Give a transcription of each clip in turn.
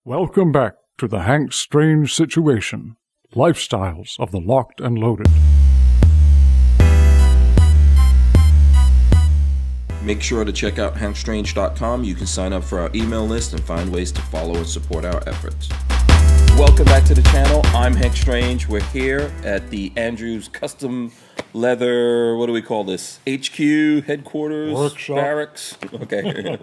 Welcome back to the Hank Strange Situation, Lifestyles of the Locked and Loaded. Make sure to check out hankstrange.com. You can sign up for our email list and find ways to follow and support our efforts. Welcome back to the channel. I'm Hank Strange. We're here at the Andrews Custom Leather, what do we call this? HQ, headquarters, Workshop. Barracks. Okay.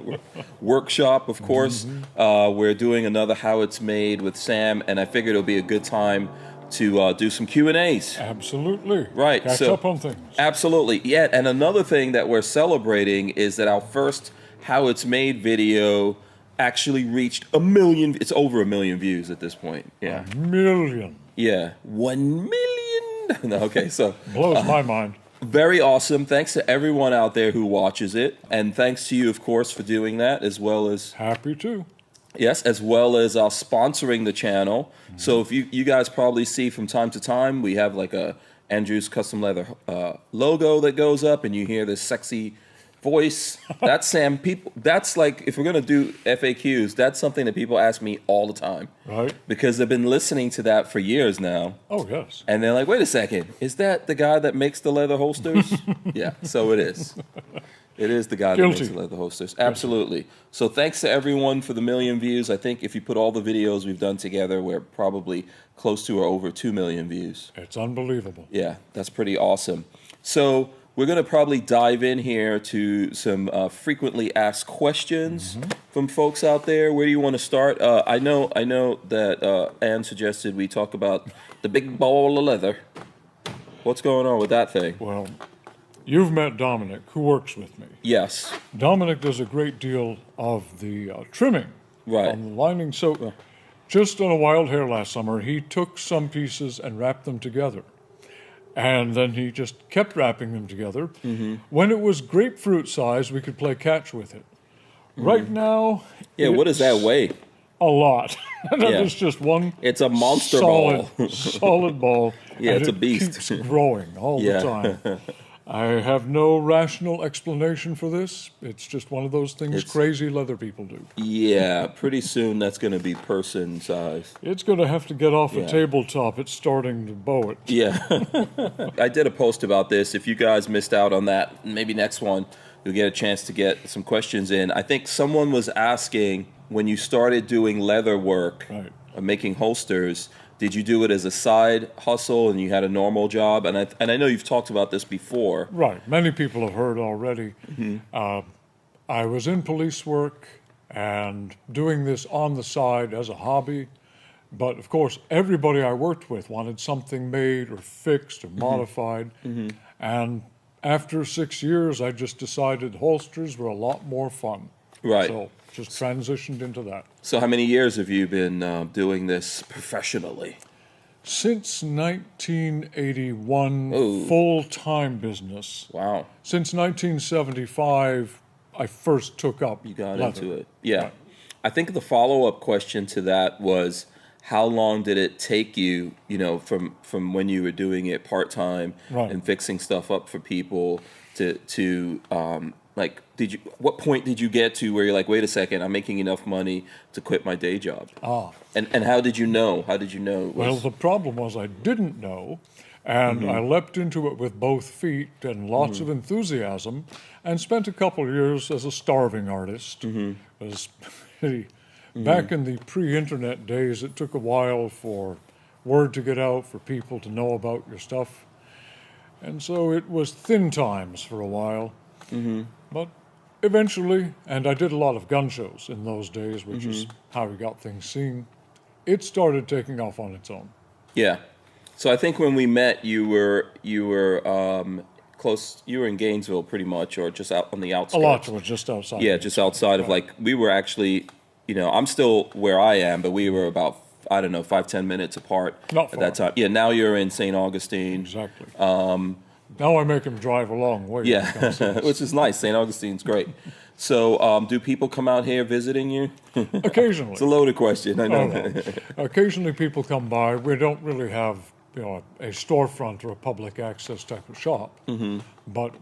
Workshop, of course. We're doing another How It's Made with Sam, and I figured it'll be a good time to do some Q&As. Absolutely. Right. Catch up on things. Absolutely. Yeah, and another thing that we're celebrating is that our first How It's Made video actually reached 1 million. It's over 1 million views at this point. Yeah. 1 million. Yeah. 1 million. No, okay, so. Blows my mind. Very awesome. Thanks to everyone out there who watches it. And thanks to you, of course, for doing that, as well as. Happy to. Yes, as well as sponsoring the channel. Mm-hmm. So if you guys probably see from time to time, we have like a Andrews Custom Leather logo that goes up, and you hear this sexy voice. That's Sam. People. That's like, if we're gonna do FAQs, that's something that people ask me all the time. Right. Because they've been listening to that for years now. Oh yes. And they're like, wait a second, is that the guy that makes the leather holsters? Yeah. So it is. It is the guy that makes the leather holsters. Absolutely. So thanks to everyone for the 1 million views. I think if you put all the videos we've done together, we're probably close to or over 2 million views. It's unbelievable. Yeah, that's pretty awesome. So we're going to probably dive in here to some frequently asked questions from folks out there. Where do you want to start? I know that Ann suggested we talk about the big ball of leather. What's going on with that thing? Well, you've met Dominic, who works with me. Yes. Dominic does a great deal of the trimming on the lining. So just on a wild hair last summer, he took some pieces and wrapped them together. And then he just kept wrapping them together. Mm-hmm. When it was grapefruit size, we could play catch with it. Mm-hmm. Right now... Yeah, what does that weigh? A lot. That is just one... It's a monster ball. Solid ball. Yeah, it's a beast. It keeps growing all the time. I have no rational explanation for this. It's just one of those things crazy leather people do. Yeah, pretty soon that's going to be person size. It's going to have to get off a tabletop. It's starting to bow it. Yeah. I did a post about this. If you guys missed out on that, maybe next one you'll get a chance to get some questions in. I think someone was asking, when you started doing leather work, making holsters, did you do it as a side hustle and you had a normal job? And I know you've talked about this before. Right. Many people have heard already. Mm-hmm. I was in police work and doing this on the side as a hobby. But, of course, everybody I worked with wanted something made or fixed or modified. Mm-hmm. And after 6 years, I just decided holsters were a lot more fun. Right. So just transitioned into that. So how many years have you been doing this professionally? Since 1981, full-time business. Wow. Since 1975, I first took up You got leather. into it. Yeah. Right. I think the follow-up question to that was, how long did it take you, from when you were doing it part-time and fixing stuff up for people to what point did you get to where you're like, wait a second, I'm making enough money to quit my day job? And how did you know? How did you know? Well, the problem was I didn't know, and I leapt into it with both feet and lots of enthusiasm, and spent a couple of years as a starving artist. Back in the pre-internet days, it took a while for word to get out, for people to know about your stuff. And so it was thin times for a while. Mm-hmm. But eventually, and I did a lot of gun shows in those days, which is how we got things seen, it started taking off on its own. Yeah. So I think when we met, you were close. You were in Gainesville, pretty much, or just out on the outskirts. Alachua, just outside. Yeah, just outside of we were actually, I'm still where I am, but we were about 5-10 minutes apart at that time. Yeah. Now you're in St. Augustine. Exactly. Now I make them drive a long way. Yeah, which is nice. St. Augustine's great. So do people come out here visiting you? Occasionally. It's a loaded question, I know. No. Occasionally people come by. We don't really have a storefront or a public access type of shop. Mm-hmm. But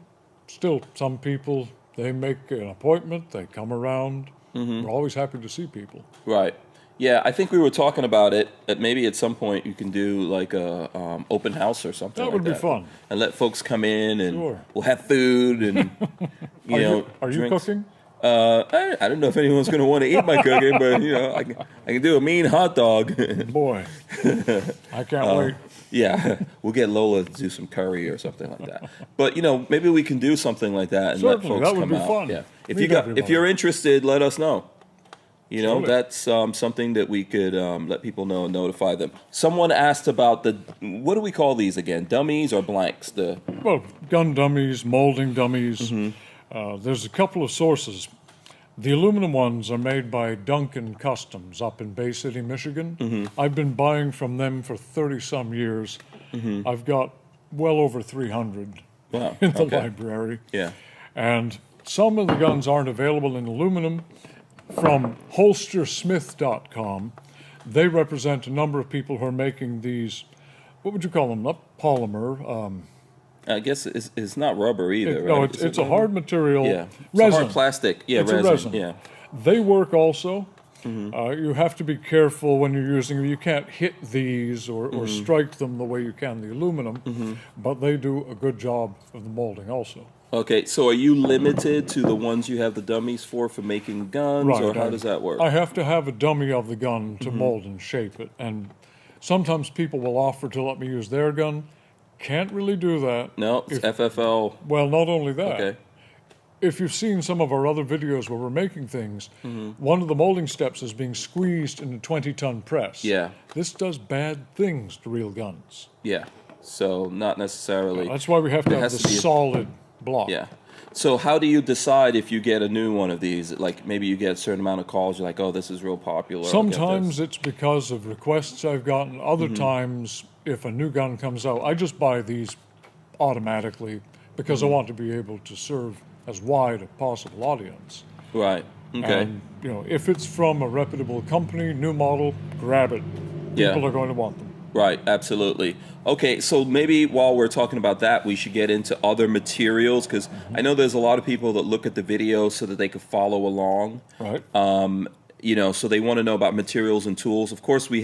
still, some people, they make an appointment, they come around. Mm-hmm. We're always happy to see people. Right. Yeah, I think we were talking about it. That maybe at some point you can do like a open house or something. That like would be that. fun. And let folks come in and Sure. we'll have food and Are you drinks. cooking? I don't know if anyone's going to want to eat my cooking, but I can do a mean hot dog. Boy, I can't wait. Yeah, we'll get Lola to do some curry or something like that. But maybe we can do something like that and Certainly, let folks that would come be out. fun. Yeah, Meet if everybody. you're interested, let us know. Totally. That's something that we could let people know and notify them. Someone asked about what do we call these again? Dummies or blanks? Well, gun dummies, molding dummies. Mm-hmm. There's a couple of sources. The aluminum ones are made by Duncan Customs up in Bay City, Michigan. Mm-hmm. I've been buying from them for 30-some years. Mm-hmm. I've got well over 300 Wow. in the Okay. library. Yeah. And some of the guns aren't available in aluminum. From holstersmith.com, they represent a number of people who are making these, what would you call them? Not polymer. I guess it's not rubber either. No, right? it's a hard material. Yeah. It's Resin. a hard plastic. Yeah, It's a resin. Yeah. They work also. Mm-hmm. You have to be careful when you're using them. You can't hit these or Mm-hmm. strike them the way you can the aluminum, but they do a good job of the molding also. Okay, so are you limited to the ones you have the dummies for making guns, or how does that work? I have to have a dummy of the gun Mm-hmm. to mold and shape it. And sometimes people will offer to let me use their gun. Can't really do that. No, it's FFL. Well, not only that. Okay. If you've seen some of our other videos where we're making things, Mm-hmm. one of the molding steps is being squeezed in a 20-ton press. Yeah. This does bad things to real guns. Yeah. So not necessarily. That's why we have to There have has the to be a- solid block. Yeah. So how do you decide if you get a new one of these? Like maybe you get a certain amount of calls. You're like, oh, this is real popular. I'll get this. Sometimes it's because of requests I've gotten. Other Mm-hmm. times, if a new gun comes out, I just buy these automatically because Mm-hmm. I want to be able to serve as wide a possible audience. Right. Okay. And, if it's from a reputable company, new model, grab it. Yeah. People are going to want them. Right, absolutely. Okay, so maybe while we're talking about that, we should get into other materials because I know there's a lot of people that look at the video so that they can follow along. Right. So they want to know about materials and tools. Of course, we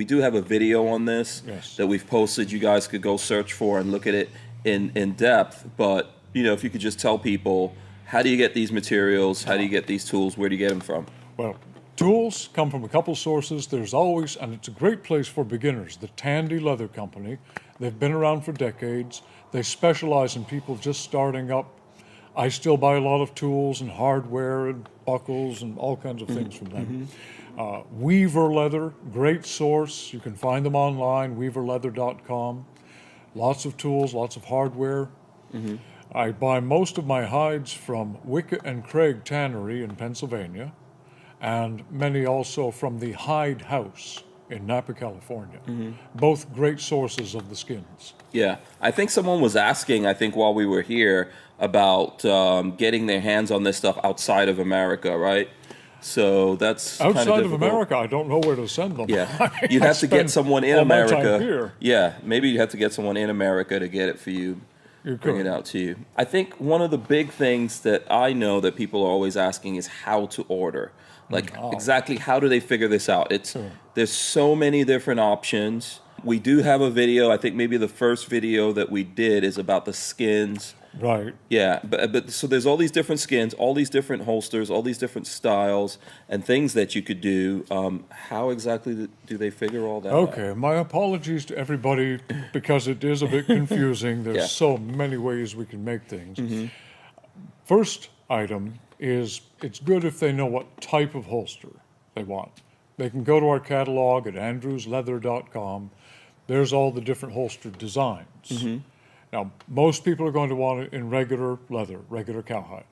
do have a video on this Yes. that we've posted. You guys could go search for and look at it in depth. But if you could just tell people, how do you get these materials? How do you get these tools? Where do you get them from? Well, tools come from a couple sources. There's always, and it's a great place for beginners, the Tandy Leather Company. They've been around for decades. They specialize in people just starting up. I still buy a lot of tools and hardware and buckles and all kinds of things from them. Weaver Leather, great source. You can find them online, weaverleather.com. Lots of tools, lots of hardware. I buy most of my hides from Wickett and Craig Tannery in Pennsylvania, and many also from the Hide House in Napa, California. Both great sources of the skins. Yeah, I think someone was asking, while we were here, about getting their hands on this stuff outside of America, right? So that's kind Outside of difficult. America, I don't know where to send them. Yeah, you'd have to get someone in all my time America. here. Yeah, maybe you'd have to get someone in America to get it for you. You Bring could. it out to you. I think one of the big things that I know that people are always asking is how to order. Like exactly how do they figure this out? There's so many different options. We do have a video. I think maybe the first video that we did is about the skins. Right. Yeah, but so there's all these different skins, all these different holsters, all these different styles and things that you could do. How exactly do they figure all that out? Okay, my apologies to everybody because it is a bit confusing. There's Yeah. so many ways we can make things. First item is it's good if they know what type of holster they want. They can go to our catalog at andrewsleather.com. There's all the different holster designs. Now, most people are going to want it in regular leather, regular cowhide.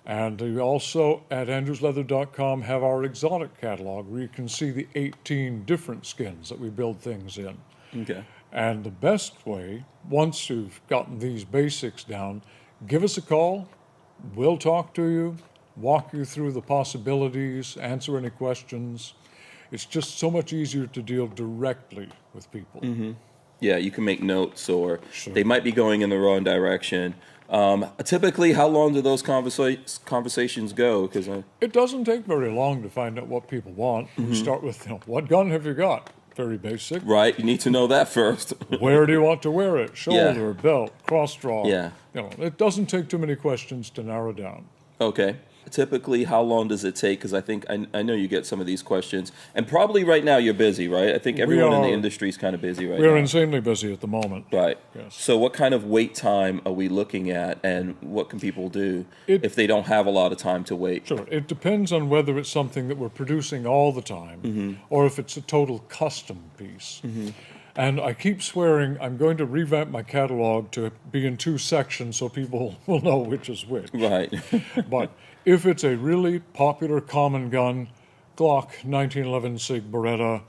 And we also, at andrewsleather.com, have our exotic catalog where you can see the 18 different skins that we build things in. Okay. And the best way, once you've gotten these basics down, give us a call. We'll talk to you, walk you through the possibilities, answer any questions. It's just so much easier to deal directly with people. Yeah, you can make notes, or Sure. they might be going in the wrong direction. Typically, how long do those conversations go? Because It doesn't take very long to find out what people want. We start with, what gun have you got? Very basic. right, you need to know that first. Where do you want to wear it? Shoulder, belt, cross draw. Yeah. It doesn't take too many questions to narrow down. Okay. Typically, how long does it take? Because I think I know you get some of these questions, and probably right now you're busy, right? I think everyone in the industry is kind of busy right now. We're insanely busy at the moment. Right. Yes. So what kind of wait time are we looking at, and what can people do if they don't have a lot of time to wait? Sure. It depends on whether it's something that we're producing all the time or if it's a total custom piece. And I keep swearing I'm going to revamp my catalog to be in 2 sections so people will know which is which. Right. But if it's a really popular common gun, Glock 1911 Sig Beretta,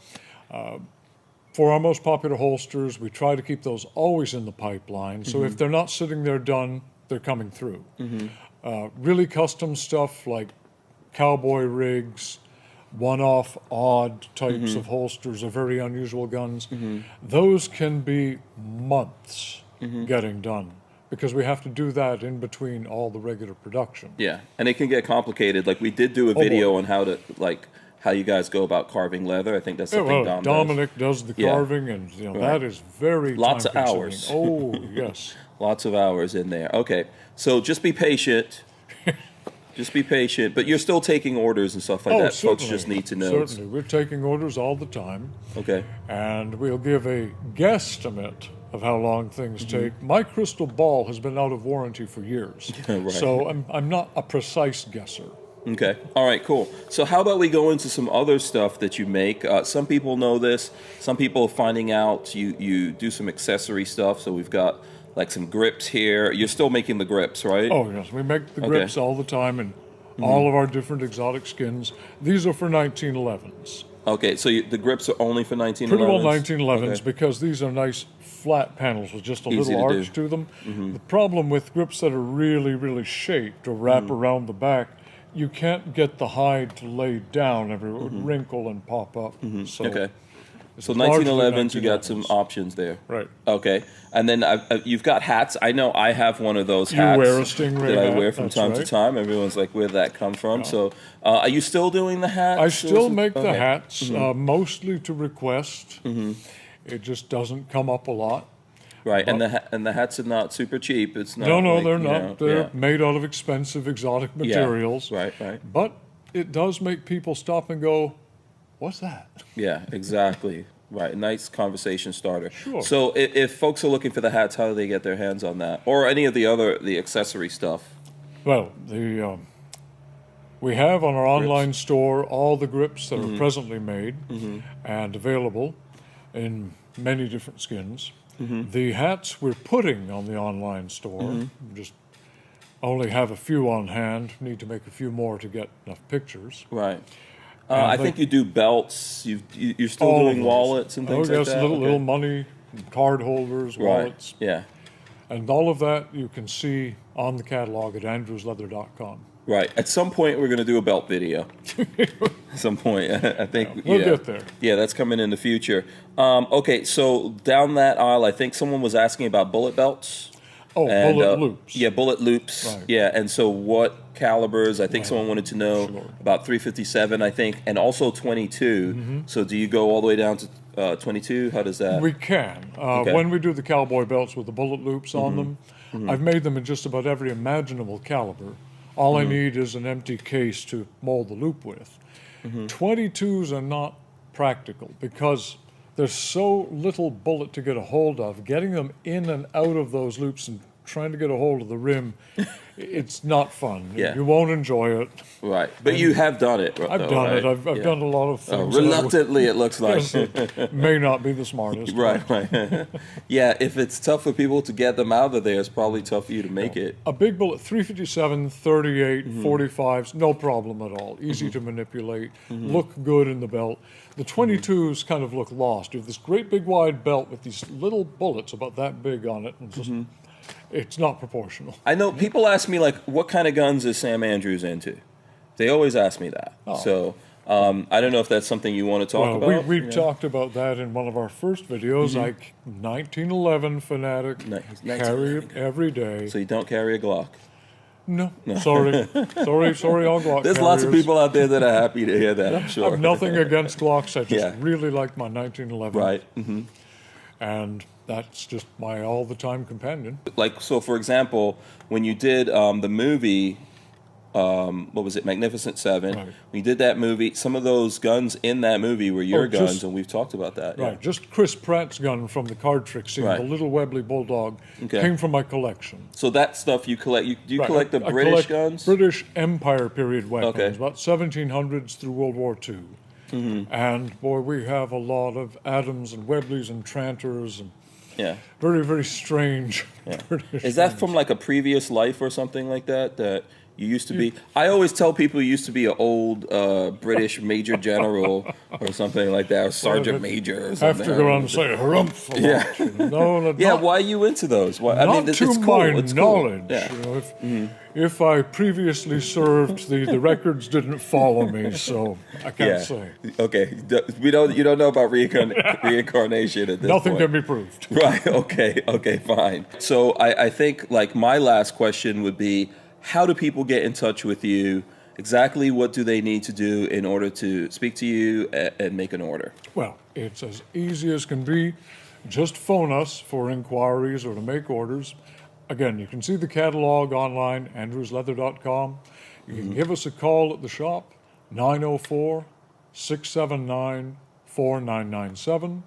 for our most popular holsters, we try to keep those always in the pipeline. So if they're not sitting there done, they're coming through. Really custom stuff like cowboy rigs, one-off odd types of holsters are very unusual guns. Those can be months getting done, because we have to do that in between all the regular production. Yeah, and it can get complicated. Like we did do a video on how you guys go about carving leather. I think that's something Dominic does the carving, and that is very lots of time-consuming. hours. Oh, yes. Lots of hours in there. Okay, so just be patient. Just be patient, but you're still taking orders and stuff like that. Folks just need to know. Certainly, we're taking orders all the time. Okay. And we'll give a guesstimate of how long things take. My crystal ball has been out of warranty for years, Right. so I'm not a precise guesser. Okay. All right, cool. So how about we go into some other stuff that you make? Some people know this. Some people are finding out you do some accessory stuff. So we've got like some grips here. You're still making the grips, right? Oh, yes. We make the grips all the time in all of our different exotic skins. These are for 1911s. Okay, so the grips are only for 1911s? Pretty well 1911s, because these are nice flat panels with just a Easy little to arch to them. The problem with grips that are really, really shaped or wrap around the back, you can't get the hide to lay down everywhere. It would wrinkle and pop up. So Okay. So largely 1911s, you got some 1911s. options there. Right. Okay. And then you've got hats. I know I have one of those You hats wear a stingray that I hat, wear from that's time to right. time. Everyone's like, where'd that come from? So are you still doing the hats? I still make the Okay. hats, mostly to request. It just doesn't come up a lot. Right, and the hats are not super cheap. It's not. No, like, they're you not. know, They're made out of expensive exotic materials. Right. But it does make people stop and go, what's that? Yeah, exactly. Right, nice conversation starter. Sure. So if folks are looking for the hats, how do they get their hands on that, or any of the accessory stuff? Well, we have on our online store all the grips that are presently made and available in many different skins. The hats we're putting on the online store, just only have a few on hand, need to make a few more to get enough pictures. Right. I think you do belts. You're still All of doing those. wallets and things oh, like yes, that? little money, card holders, wallets. Right. Yeah. And all of that you can see on the catalog at andrewsleather.com. Right. At some point, we're going to do a belt video. At some point, I think. We'll get there. Yeah, that's coming in the future. Okay, so down that aisle, I think someone was asking about bullet belts. Oh, And, bullet loops. Yeah, bullet loops. Right. Yeah, and so what calibers? I think someone wanted to know Sure. about 357, I think, and also 22. So do you go all the way down to 22? How does that? We can. Okay. When we do the cowboy belts with the bullet loops on them, I've made them in just about every imaginable caliber. All I need is an empty case to mold the loop with. 22s are not practical because there's so little bullet to get a hold of. Getting them in and out of those loops and trying to get a hold of the rim, it's not fun. Yeah. You won't enjoy it. Right, but you have done it. I've though, done right? it. I've Yeah. done a lot of things. that I Reluctantly, it looks like. may not be the smartest. Right. Yeah, if it's tough for people to get them out of there, it's probably tough for you to make it. A big bullet, 357, 38, 45s, no problem at all. Easy to manipulate, look good in the belt. The 22s kind of look lost. You have this great big wide belt with these little bullets about that big on it, and just, it's not proportional. I know people ask me, like, what kind of guns is Sam Andrews into? They always ask me that. So I don't know if that's something you want to talk about. We talked about that in one of our first videos. Like 1911 fanatic, He's carry it every day. So you don't carry a Glock. No, sorry, all Glock. There's lots of carriers. people out there that are happy to hear that. I'm I sure. have nothing against Glocks. I just Yeah. really like my 1911. Right. And that's just my all-the-time companion. Like, so for example, when you did the movie, what was it, Magnificent Seven? Right. When you did that movie, some of those guns in that movie were your guns, just- and we've talked about that. Right, just Chris Pratt's gun from the card trick scene, Right. the little Webley Bulldog, Okay. came from my collection. So that stuff you collect. Do you Right, collect the I British collect guns? British Empire period weapons, Okay. about 1700s through World War II. And boy, we have a lot of Adams and Webleys and Tranters and Yeah. very, very strange British Is that things. from like a previous life or something like that? That you used to be? I always tell people you used to be an old British major general or something like that, or sergeant major or have something. to go around and say harumph a lot. Yeah. No, Yeah, not, why are you into those? Why, not it's to cool. my It's cool. knowledge. Yeah. You know, if I previously served, the records didn't follow me, so I can't say. Okay. You don't know about reincarnation at this Nothing point. can be proved. Right. Okay. Okay. Fine. So I think like my last question would be, how do people get in touch with you? Exactly what do they need to do in order to speak to you and make an order? Well, it's as easy as can be. Just phone us for inquiries or to make orders. Again, you can see the catalog online, andrewsleather.com. You can give us a call at the shop, 904-679-4997.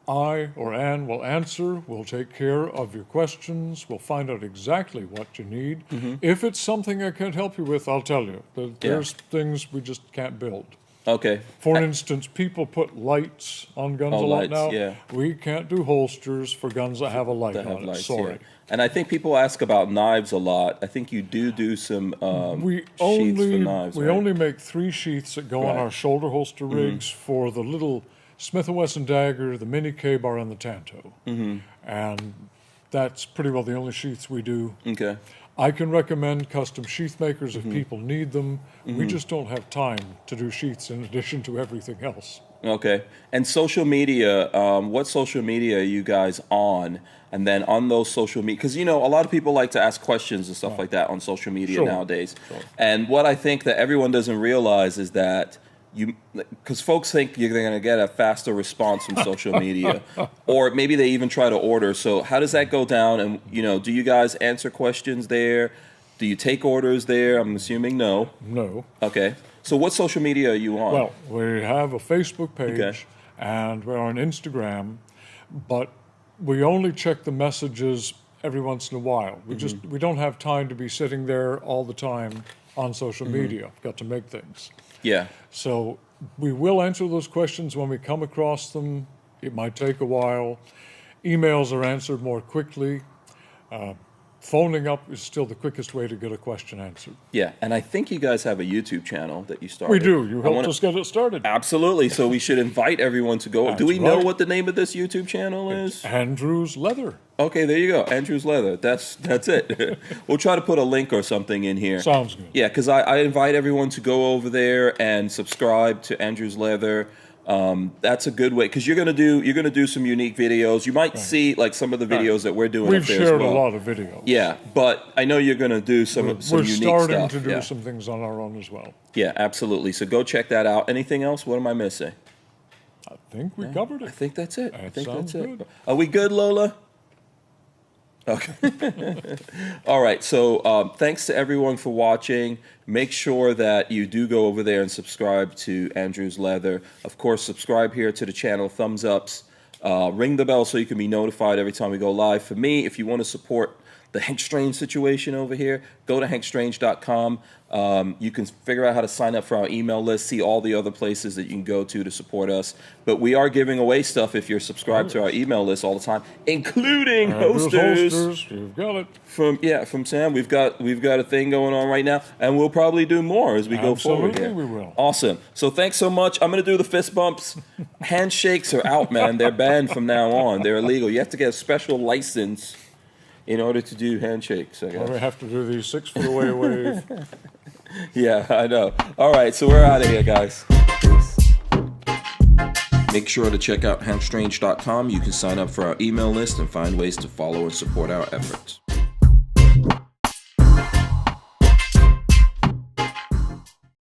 I or Ann will answer. We'll take care of your questions. We'll find out exactly what you need. If it's something I can't help you with, I'll tell you. There's things we just can't build. Okay. For instance, people put lights on guns a lot lights, now. yeah. We can't do holsters for guns that have a light That have on it. lights, Sorry. yeah. And I think people ask about knives a lot. I think you do some We sheaths for only knives, we right? only make 3 sheaths that go on Right. our shoulder holster rigs for the little Smith & Wesson dagger, the mini K-bar, and the Tanto. And that's pretty well the only sheaths we do. Okay. I can recommend custom sheath makers if people need them. We just don't have time to do sheaths in addition to everything else. Okay. And social media, what social media are you guys on? And then on those social media, because, you know, a lot of people like to ask questions and stuff like that on social media Sure. nowadays. And what I think that everyone doesn't realize is that because folks think you're going to get a faster response from social media, or maybe they even try to order. So how does that go down? And, you know, do you guys answer questions there? Do you take orders there? I'm assuming no. No. Okay. So what social media are you on? Well, we have a Facebook page Okay. and we're on Instagram, but we only check the messages every once in a while. We don't have time to be sitting there all the time on social media. We've got to make things. Yeah. So we will answer those questions when we come across them. It might take a while. Emails are answered more quickly. Phoning up is still the quickest way to get a question answered. Yeah, and I think you guys have a YouTube channel that you started. We do. You I helped wanna- us get it started. Absolutely. So we should invite everyone to go. Do That's we know right. what the name of this YouTube channel is? Andrew's Leather. Okay, there you go. Andrew's Leather. That's it. We'll try to put a link or something in here. Sounds good. Yeah, because I invite everyone to go over there and subscribe to Andrew's Leather. That's a good way because you're gonna do some unique videos. You might see like some of the videos that we're doing. We've up there as shared well. a lot of videos. Yeah, but I know you're gonna do some We're unique starting stuff. to do Yeah. some things on our own as well. Yeah, absolutely. So go check that out. Anything else? What am I missing? I think we covered I it. think that's it. I That think sounds that's it. good. Are we good, Lola? Okay. All right. So thanks to everyone for watching. Make sure that you do go over there and subscribe to Andrew's Leather. Of course, subscribe here to the channel. Thumbs ups. Ring the bell so you can be notified every time we go live. For me, if you want to support the Hank Strange situation over here, go to hankstrange.com. You can figure out how to sign up for our email list, see all the other places that you can go to support us. But we are giving away stuff if you're subscribed to our email list all the time, including Andrew's holsters You've got it. from Sam. We've got a thing going on right now, and we'll probably do more as we go forward here. Absolutely, we will. Awesome. So thanks so much. I'm going to do the fist bumps. Handshakes are out, man. They're banned from now on. They're illegal. You have to get a special license in order to do handshakes, I guess. We have to do these 6 foot away wave. Yeah, I know. All right, so we're out of here, guys. Make sure to check out hempstrange.com. You can sign up for our email list and find ways to follow and support our efforts.